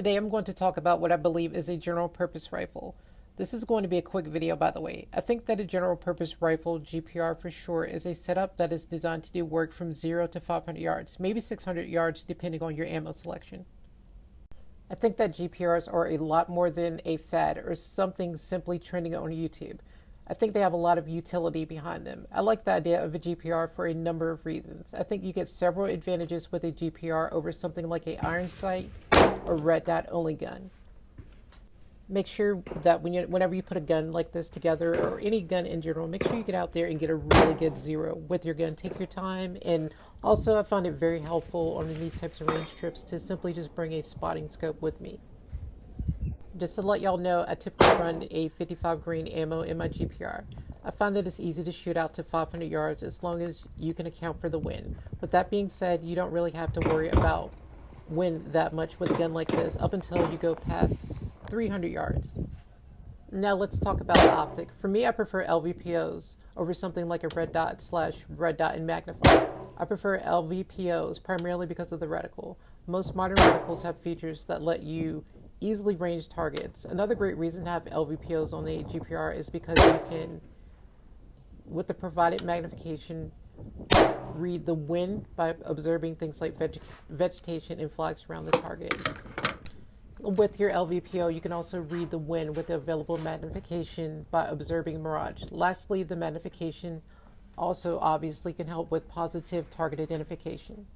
Today I'm going to talk about what I believe is a general purpose rifle. This is going to be a quick video, by the way. I think that a general purpose rifle, GPR for short, is a setup that is designed to do work from 0 to 500 yards, maybe 600 yards depending on your ammo selection. I think that GPRs are a lot more than a fad or something simply trending on YouTube. I think they have a lot of utility behind them. I like the idea of a GPR for a number of reasons. I think you get several advantages with a GPR over something like a iron sight or red dot only gun. Make sure that whenever you put a gun like this together, or any gun in general, make sure you get out there and get a really good zero with your gun. Take your time, and also I find it very helpful on these types of range trips to simply just bring a spotting scope with me. Just to let y'all know, I typically run a 55 grain ammo in my GPR. I find that it's easy to shoot out to 500 yards as long as you can account for the wind. With that being said, you don't really have to worry about wind that much with a gun like this up until you go past 300 yards. Now let's talk about the optic. For me, I prefer LVPOs over something like a red dot and magnify. I prefer LVPOs primarily because of the reticle. Most modern reticles have features that let you easily range targets. Another great reason to have LVPOs on the GPR is because you can, with the provided magnification, read the wind by observing things like vegetation and flags around the target. With your LVPO, you can also read the wind with the available magnification by observing mirage. Lastly, the magnification also obviously can help with positive target identification.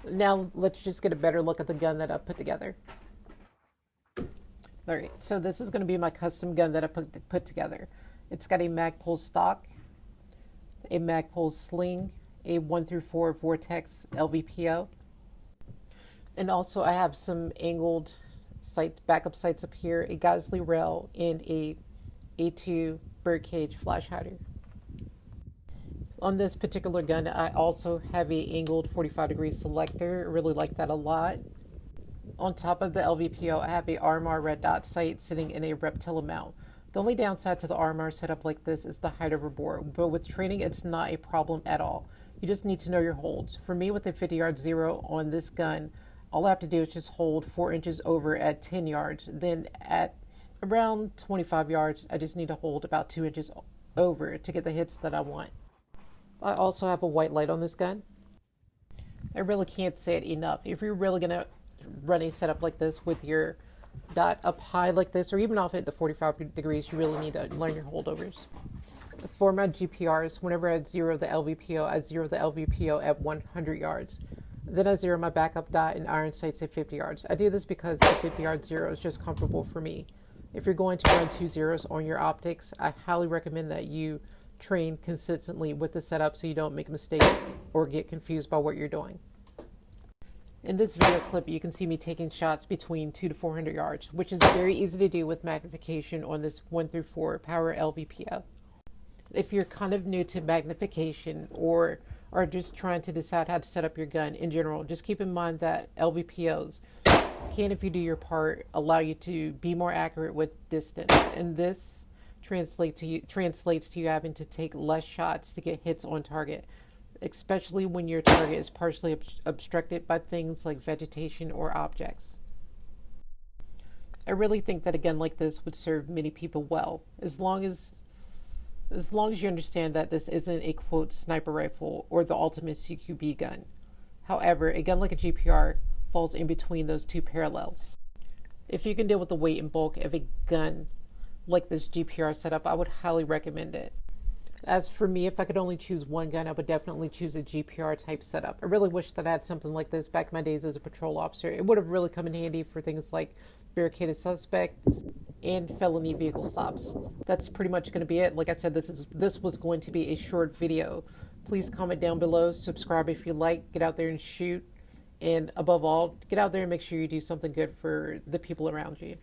Now let's just get a better look at the gun that I put together. Alright, so this is going to be my custom gun that I put together. It's got a Magpul stock, a Magpul sling, a 1 through 4 Vortex LVPO, and also I have some angled backup sights up here, a Geisley rail, and a A2 birdcage flash hider. On this particular gun, I also have a angled 45-degree selector. I really like that a lot. On top of the LVPO, I have a RMR red dot sight sitting in a Reptilla mount. The only downside to the RMR setup like this is the height over bore, but with training, it's not a problem at all. You just need to know your holds. For me, with a 50-yard zero on this gun, all I have to do is just hold 4 inches over at 10 yards. Then at around 25 yards, I just need to hold about 2 inches over to get the hits that I want. I also have a white light on this gun. I really can't say it enough. If you're really going to run a setup like this with your dot up high like this, or even off at the 45 degrees, you really need to learn your holdovers. For my GPRs, whenever I zero the LVPO, I zero the LVPO at 100 yards. Then I zero my backup dot and iron sights at 50 yards. I do this because the 50-yard zero is just comfortable for me. If you're going to run 2 zeros on your optics, I highly recommend that you train consistently with the setup so you don't make mistakes or get confused by what you're doing. In this video clip, you can see me taking shots between 200 to 400 yards, which is very easy to do with magnification on this 1 through 4 power LVPO. If you're kind of new to magnification or are just trying to decide how to set up your gun in general, just keep in mind that LVPOs can, if you do your part, allow you to be more accurate with distance, and this translates to you having to take less shots to get hits on target, especially when your target is partially obstructed by things like vegetation or objects. I really think that a gun like this would serve many people well, as long as you understand that this isn't a quote sniper rifle or the ultimate CQB gun. However, a gun like a GPR falls in between those two parallels. If you can deal with the weight and bulk of a gun like this GPR setup, I would highly recommend it. As for me, if I could only choose one gun, I would definitely choose a GPR type setup. I really wish that I had something like this back in my days as a patrol officer. It would have really come in handy for things like barricaded suspects and felony vehicle stops. That's pretty much going to be it. Like I said, this was going to be a short video. Please comment down below, subscribe if you like, get out there and shoot, and above all, get out there and make sure you do something good for the people around you.